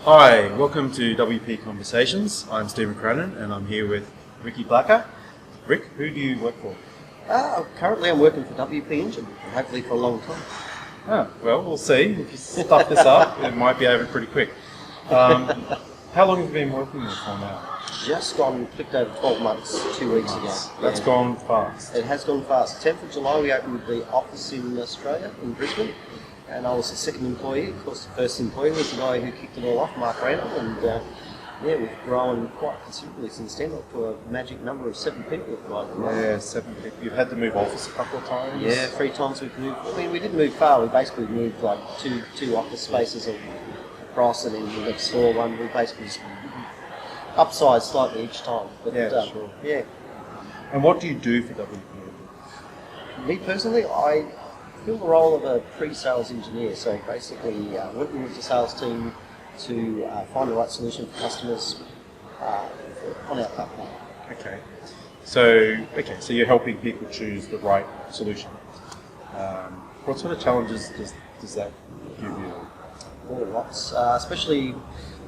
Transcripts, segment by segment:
Hi, welcome to WPConversations. I'm Stephen Cranon and I'm here with Ricky Blacker. Rick, who do you work for? Currently I'm working for WP Engine, hopefully for a long time. Well, we'll see. If you stuff this up, it might be over pretty quick. How long have you been working there for now? Just clicked over 12 months, 2 weeks ago. That's gone fast. It has gone fast. 10th of July we opened the office in Australia, in Brisbane, and I was the second employee. Of course, the first employee was the guy who kicked it all off, Mark Randall, and we've grown quite considerably since then, up to a magic number of 7 people. Yeah, 7 people. You've had to move office a couple of times? Yeah, 3 times we've moved. I mean, we didn't move far. We basically moved like two office spaces across, and then the next door one. We basically just upsized slightly each time. But, sure. Yeah. And what do you do for WP? Me personally, I fill the role of a pre-sales engineer. So basically, working with the sales team to find the right solution for customers on our platform. Okay. So you're helping people choose the right solution. What sort of challenges does that give you? Well, lots, especially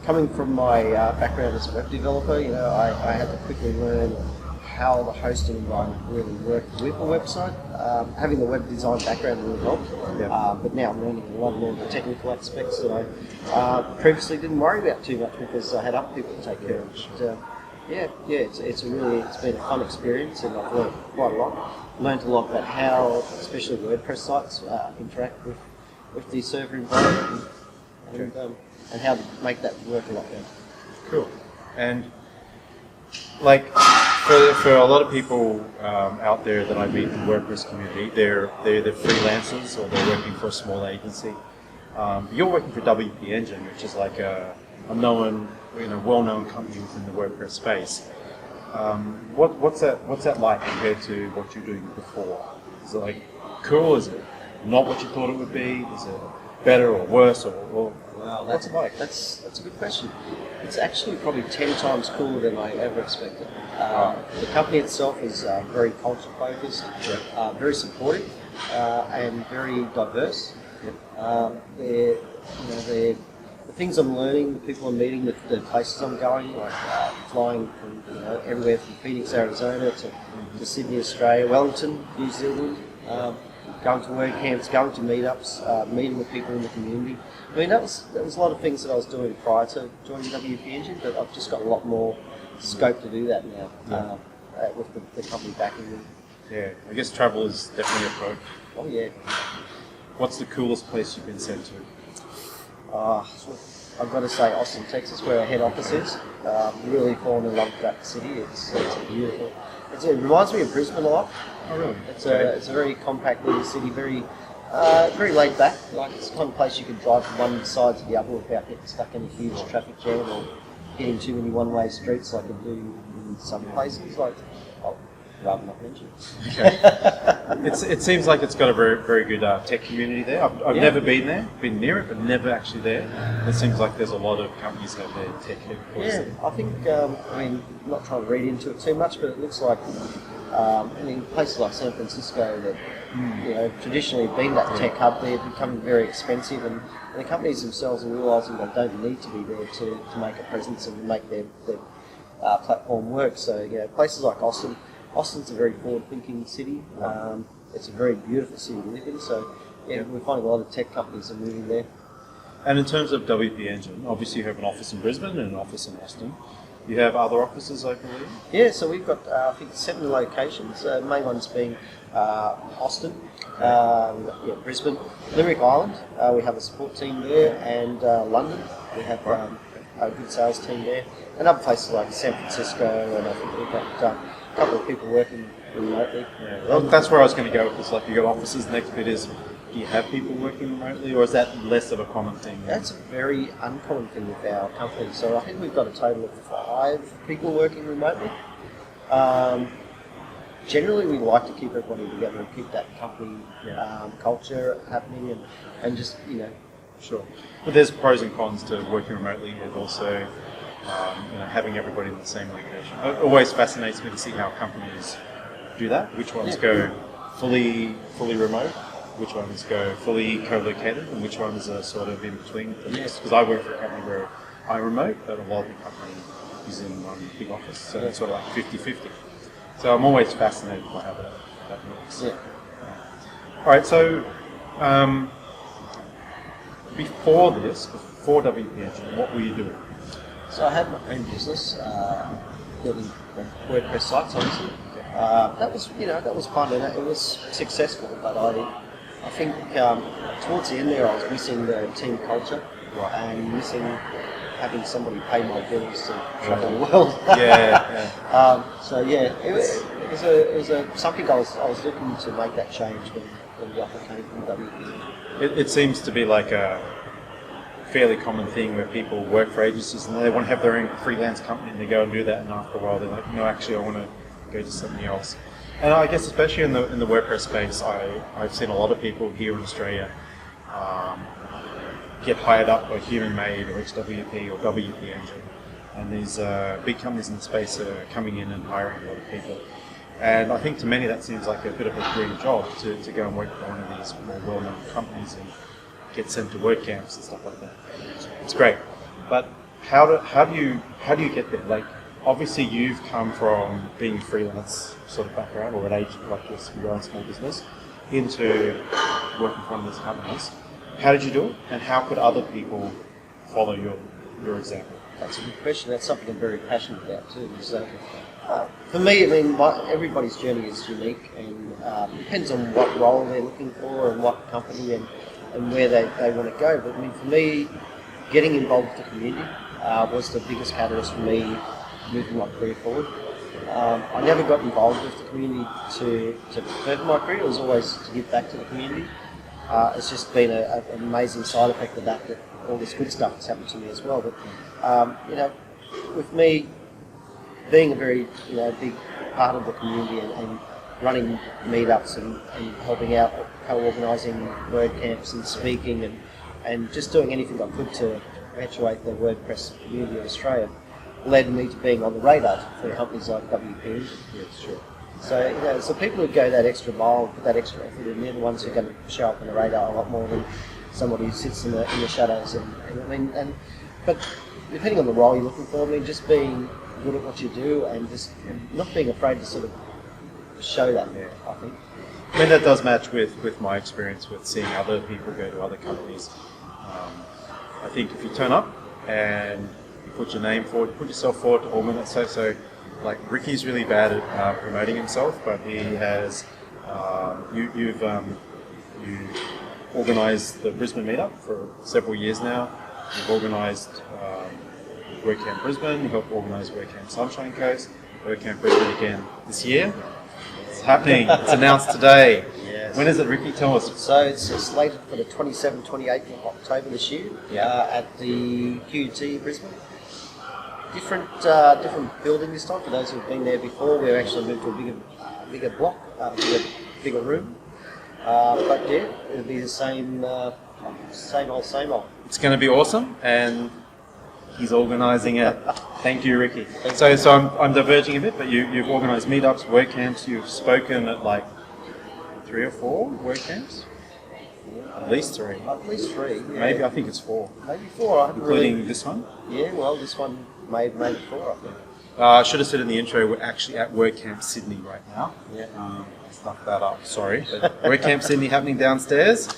coming from my background as a web developer. I had to quickly learn how the hosting environment really worked with a website. Having the web design background really helped, but now I'm learning a lot more of the technical aspects that I previously didn't worry about too much because I had other people to take care of. It's been a fun experience, and I've learned quite a lot. Learned a lot about how, especially WordPress sites, interact with the server environment, and how to make that work a lot better. Cool. And for a lot of people out there that I meet in the WordPress community, they're freelancers or they're working for a small agency. You're working for WP Engine, which is like a known, well-known company within the WordPress space. What's that like compared to what you're doing before? Is it cool? Is it not what you thought it would be? Is it better or worse or what's it like? That's a good question. It's actually probably 10 times cooler than I ever expected. The company itself is very culture focused, very supportive, and very diverse. The things I'm learning, the people I'm meeting, the places I'm going, like flying from everywhere from Phoenix, Arizona to Sydney, Australia, Wellington, New Zealand. Going to WordCamps, going to meetups, meeting with people in the community. I mean, that was a lot of things that I was doing prior to joining WP Engine, but I've just got a lot more scope to do that now with the company backing me. Yeah, I guess travel is definitely a pro. Oh yeah. What's the coolest place you've been sent to? I've got to say Austin, Texas, where our head office is. Really fallen in love with that city. It's beautiful. It reminds me of Brisbane a lot. Oh really? It's a very compact little city, very laid back. It's the kind of place you can drive from one side to the other without getting stuck in a huge traffic jam or hitting too many one-way streets like you do in some places. Rather not mention. Okay. It seems like it's got a very, very good tech community there. I've never been there, been near it, but never actually there. It seems like there's a lot of companies that have their tech headquarters there. I think, not trying to read into it too much, but it looks like, places like San Francisco that, traditionally have been that tech hub, they're becoming very expensive, and the companies themselves are realising they don't need to be there to make a presence and make their platform work. So, places like Austin's a very forward-thinking city. It's a very beautiful city to live in. So, we're finding a lot of tech companies are moving there. And in terms of WP Engine, obviously you have an office in Brisbane and an office in Austin. You have other offices, I believe? Yeah, so we've got, 7 locations. Main ones being Austin, Brisbane, Limerick Island. We have a support team there, and London. We have a good sales team there. And other places like San Francisco, and I think we've got a couple of people working remotely. Yeah, well, that's where I was going to go with this. You've got offices, the next bit is, do you have people working remotely, or is that less of a common thing? That's a very uncommon thing with our company. So I think we've got a total of 5 people working remotely. Generally, we like to keep everybody together and keep that company culture happening, and just Sure. But there's pros and cons to working remotely, and also having everybody in the same location. It always fascinates me to see how companies do that. Which ones go fully remote, which ones go fully co-located, and which ones are sort of in between. Because I work for a company where I'm remote, but a lot of the company is in one big office, so it's sort of like 50-50. So I'm always fascinated by how that works. Yeah. All right, so before WP Engine, what were you doing? So I had my own business, building WordPress sites, obviously. That was fun and it was successful, but I think towards the end there I was missing the team culture and missing having somebody pay my bills to travel the world. It was something I was looking to make that change when the offer came from WP. It seems to be like a fairly common thing where people work for agencies and they want to have their own freelance company and they go and do that, and after a while they're like, no, actually I want to go to something else. And I guess especially in the WordPress space, I've seen a lot of people here in Australia get hired up by Human Made or XWP or WP Engine, and these big companies in the space are coming in and hiring a lot of people. And I think to many that seems like a bit of a dream job to go and work for one of these more well-known companies and get sent to WordCamps and stuff like that. It's great, but how do you get there? Like, obviously you've come from being freelance sort of background or an agent like this, your own small business, into working for one of these companies. How did you do it, and how could other people follow your example? That's a good question. That's something I'm very passionate about too. So, for me, I mean, everybody's journey is unique, and depends on what role they're looking for and what company and where they want to go. But I mean, for me, getting involved with the community was the biggest catalyst for me moving my career forward. I never got involved with the community to further my career. It was always to give back to the community. It's just been an amazing side effect of that all this good stuff has happened to me as well. But with me being a very big part of the community and running meetups and helping out, co-organising WordCamps and speaking and just doing anything I could to perpetuate the WordPress community in Australia led me to being on the radar for companies like WP. Yes, sure. So people who go that extra mile, put that extra effort in, they're the ones who are going to show up on the radar a lot more than somebody who sits in the shadows. But depending on the role you're looking for, I mean, just being good at what you do and just not being afraid to sort of show that. Yeah. I think. I mean, that does match with my experience with seeing other people go to other companies. I think if you turn up and you put your name forward, put yourself forward to organize, so like Ricky's really bad at promoting himself, but he has, you've organised the Brisbane meetup for several years now. You've organised WordCamp Brisbane, you helped organise WordCamp Sunshine Coast, WordCamp Brisbane again this year. It's happening, it's announced today. Yes. When is it, Ricky? Tell us. So it's slated for the 27th, 28th of October this year at the QUT Brisbane. Different building this time. For those who've been there before, we've actually moved to a bigger block, bigger room. But yeah, it'll be the same old. It's going to be awesome, and he's organising it. Thank you, Ricky. So I'm diverging a bit, but you've organised meetups, WordCamps. You've spoken at like 3 or 4 WordCamps. At least 3. At least 3. Yeah. Maybe I think it's 4. Maybe 4. Including this one. Yeah. Well, this one made 4. I think. I should have said in the intro, we're actually at WordCamp Sydney right now. Yeah. I stuffed that up, sorry. But WordCamp Sydney happening downstairs.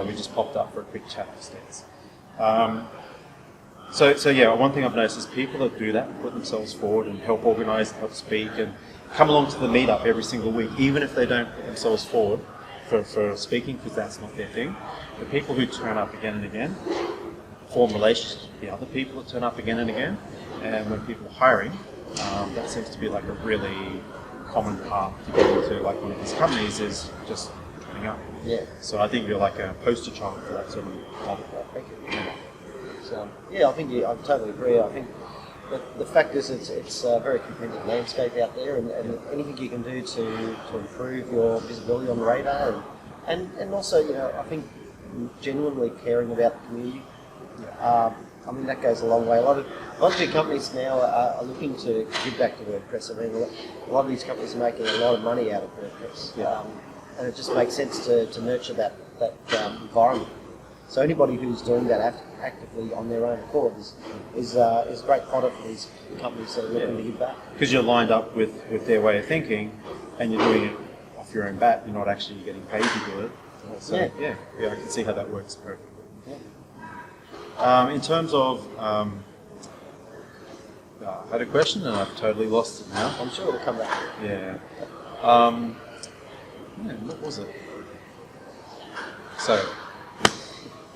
We just popped up for a quick chat upstairs. So yeah, one thing I've noticed is people that do that, put themselves forward and help organise, help speak, and come along to the meetup every single week, even if they don't put themselves forward for speaking, because that's not their thing. The people who turn up again and again form relationships with the other people that turn up again and again, and when people are hiring, that seems to be like a really common path to get into like one of these companies is just turning up. Yeah. So I think you're like a poster child for that sort of model. Thank you. Yeah. So yeah, I think I totally agree. I think the fact is it's a very competitive landscape out there, and anything you can do to improve your visibility on the radar, and also I think genuinely caring about the community. I mean that goes a long way. A lot of big companies now are looking to give back to WordPress. I mean a lot of these companies are making a lot of money out of WordPress, and it just makes sense to nurture that environment. So anybody who's doing that actively on their own accord is great fodder for these companies that are looking to give back. Because you're lined up with their way of thinking, and you're doing it off your own bat. You're not actually getting paid to do it. So yeah, I can see how that works perfectly. Yeah. In terms of, I had a question and I've totally lost it now. I'm sure it'll come back. Yeah. What was it? So,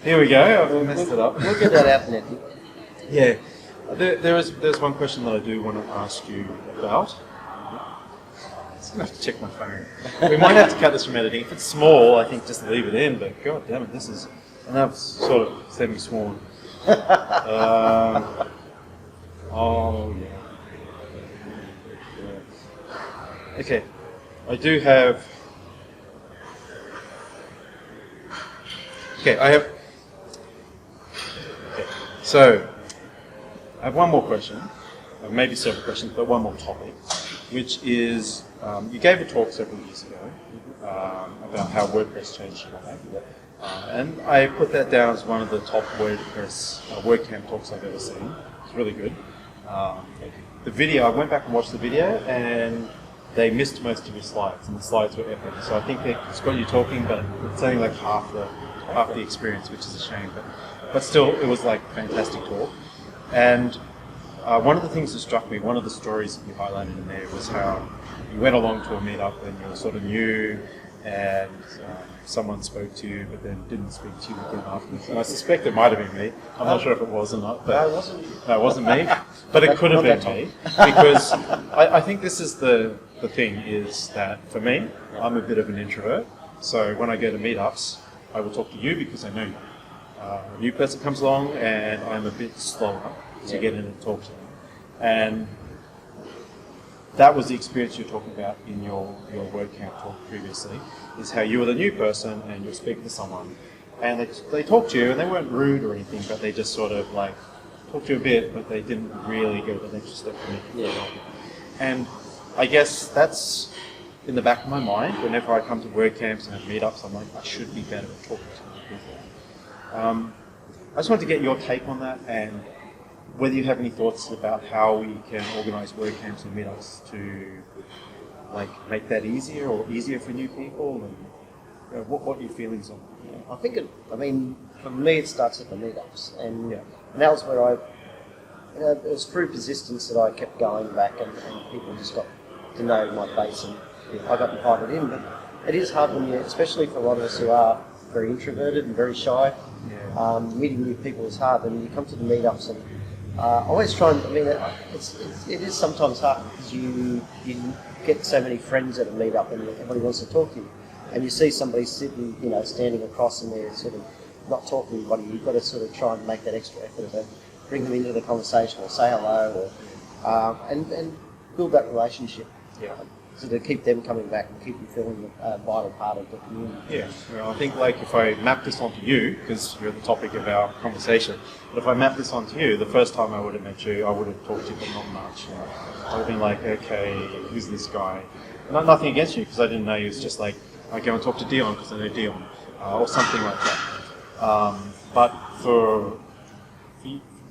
here we go. I've messed it up. We'll get that out, Nettie. Yeah. There's one question that I do want to ask you about. I'm just going to have to check my phone. We might have to cut this from editing. If it's small, I think just leave it in, but god damn it, this is, and I've sort of semi-sworn. Oh, yeah. Okay. I do have... Okay, I have... Okay, so I have one more question, maybe several questions, but one more topic, which is, you gave a talk several years ago about how WordPress changed your life, and I put that down as one of the top WordPress WordCamp talks I've ever seen. It's really good. The video, I went back and watched the video, and they missed most of your slides, and the slides were epic. So I think it's got you talking, but it's only like half the experience, which is a shame. But still, it was like a fantastic talk. And one of the things that struck me, one of the stories that you highlighted in there, was how you went along to a meetup and you were sort of new, and someone spoke to you, but then didn't speak to you again afterwards. And I suspect it might have been me. I'm not sure if it was or not. But no, it wasn't me. But it could have been me. Because I think this is the thing, is that for me, I'm a bit of an introvert. So when I go to meetups, I will talk to you because I know you. A new person comes along and I'm a bit slower to get in and talk to them. And that was the experience you're talking about in your WordCamp talk previously, is how you were the new person and you're speaking to someone. And they talked to you, and they weren't rude or anything, but they just sort of like talked to you a bit, but they didn't really go the next step for me. And I guess that's in the back of my mind. Whenever I come to WordCamps and have meetups, I'm like, I should be better at talking to people. I just wanted to get your take on that, and whether you have any thoughts about how we can organise WordCamps and meetups to like make that easier or easier for new people, and what are your feelings on it? I think for me it starts at the meetups, and that was where it was through persistence that I kept going back, and people just got to know my face, and I got invited in. But it is hard when especially for a lot of us who are very introverted and very shy, meeting new people is hard. And you come to the meetups, and always try and, it is sometimes hard because you get so many friends at a meetup and everybody wants to talk to you. And you see somebody sitting, standing across, and they're sort of not talking to anybody. You've got to sort of try and make that extra effort to bring them into the conversation, or say hello, or and build that relationship. So to keep them coming back and keep you feeling a vital part of the community. Yeah, well, I think like if I map this onto you, because you're the topic of our conversation, but if I map this onto you, the first time I would have met you, I would have talked to you, but not much. I would have been like, okay, who's this guy? Nothing against you, because I didn't know you. It's just like, I go and talk to Dion because I know Dion, or something like that. But for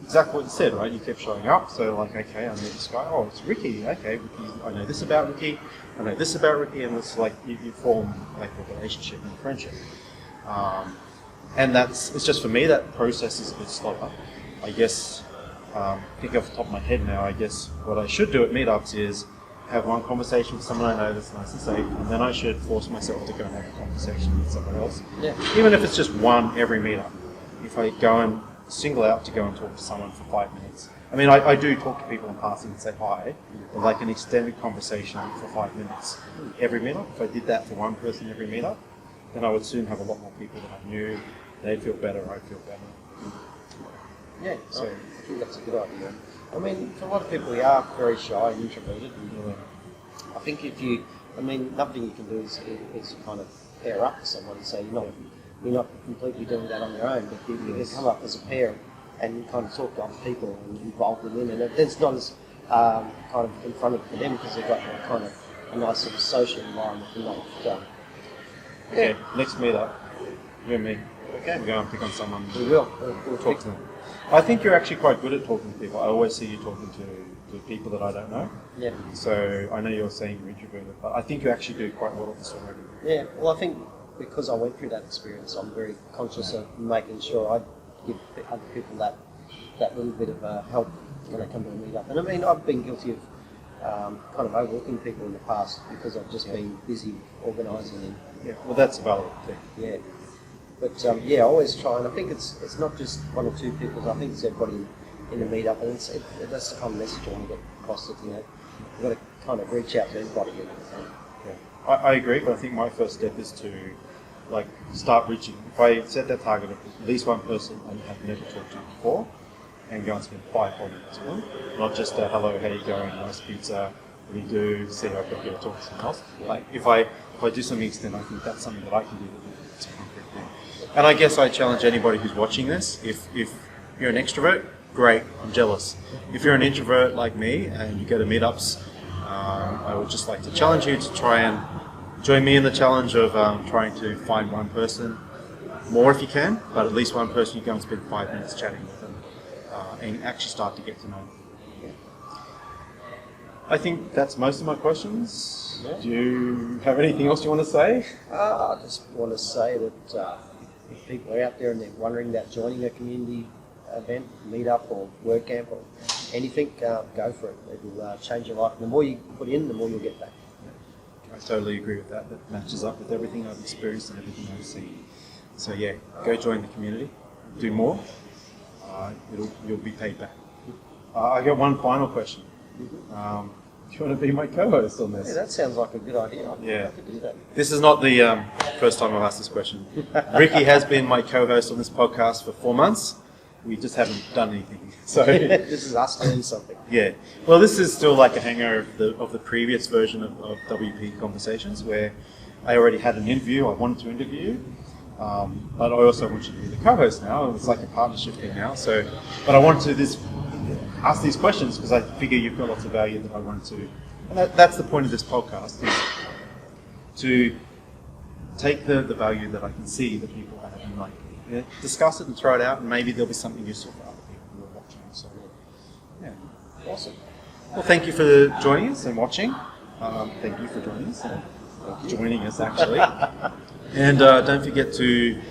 exactly what you said, right? You kept showing up, so like, okay, I know this guy. Oh, it's Ricky. Okay, Ricky, I know this about Ricky. I know this about Ricky, and it's like you form like a relationship and a friendship. And it's just for me, that process is a bit slower. I guess, think off the top of my head now, I guess what I should do at meetups is have one conversation with someone I know that's nice and safe, and then I should force myself to go and have a conversation with someone else. Even if it's just one every meetup. If I go and single out to go and talk to someone for 5 minutes. I do talk to people in passing and say hi, but like an extended conversation for 5 minutes every meetup. If I did that for one person every meetup, then I would soon have a lot more people that I knew. They'd feel better, I'd feel better. So I think that's a good idea. For a lot of people, we are very shy and introverted. And, I think nothing you can do is kind of pair up with someone and say you're not completely doing that on your own, but you can come up as a pair and kind of talk to other people and involve them in. And it's not as kind of confronting for them because they've got kind of a nice sort of social environment. Okay, next meetup, you and me. Okay. We'll go and pick on someone. We will. We'll Talk to them. I think you're actually quite good at talking to people. I always see you talking to people that I don't know. Yeah. So I know you're saying you're introverted, but I think you actually do quite well at this already. Yeah. Well, I think because I went through that experience, I'm very conscious of making sure I give other people that little bit of help when they come to a meetup. And I mean, I've been guilty of kind of overlooking people in the past because I've just been busy organising and Yeah. Well, that's a valid thing. yeah. But I always try, and I think it's not just one or two people. I think it's everybody in the meetup, and that's the kind of message I want to get across. That you've got to kind of reach out to everybody. Yeah. I agree, but I think my first step is to start reaching. If I set that target of at least one person I have never talked to before, and go and spend 5 whole minutes with them, not just a hello, how you going, nice pizza, what do you do, see how quick you talk to someone else. Like if I do something extend, I think that's something that I can do. It's a concrete thing. And I guess I challenge anybody who's watching this. If you're an extrovert, great, I'm jealous. If you're an introvert like me and you go to meetups, I would just like to challenge you to try and join me in the challenge of trying to find one person, more if you can, but at least one person you go and spend 5 minutes chatting with them and actually start to get to know them. I think that's most of my questions. Yeah. Do you have anything else you want to say? I just want to say that if people are out there and they're wondering about joining a community event, meetup or WordCamp or anything, go for it. It will change your life. The more you put in, the more you'll get back. I totally agree with that. That matches up with everything I've experienced and everything I've seen. So yeah, go join the community. Do more. You'll be paid back. I got one final question. Do you want to be my co-host on this? Yeah, that sounds like a good idea. Yeah. I could do that. This is not the first time I've asked this question. Ricky has been my co-host on this podcast for 4 months. We just haven't done anything. So this is us doing something. Yeah. Well, this is still like a hanger of the previous version of WP Conversations, where I already had an interview. I wanted to interview you, but I also want you to be the co-host now. It's like a partnership thing now. So, but I wanted to ask these questions because I figure you've got lots of value that I wanted to. And that's the point of this podcast, is to take the value that I can see that people have and discuss it and throw it out, and maybe there'll be something useful for other people who are watching. So, yeah. Awesome. Well, thank you for joining us and watching. Thank you for joining us and joining us, actually. And don't forget to,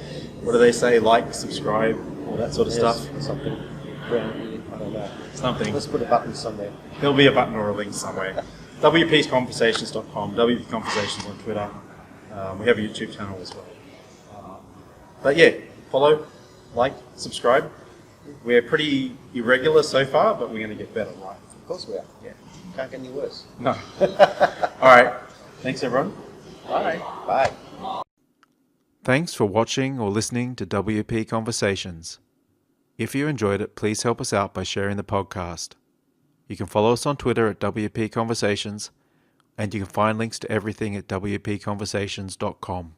what do they say, like, subscribe, all that sort of stuff. Something around here. I don't know. Something. Let's put a button somewhere. There'll be a button or a link somewhere. WPConversations.com, WPConversations on Twitter. We have a YouTube channel as well. But yeah, follow, like, subscribe. We're pretty irregular so far, but we're going to get better, right? Of course we are. Yeah. Can't get any worse. No. All right. Thanks, everyone. Bye. Bye. Thanks for watching or listening to WP Conversations. If you enjoyed it, please help us out by sharing the podcast. You can follow us on Twitter at WP Conversations, and you can find links to everything at WPConversations.com.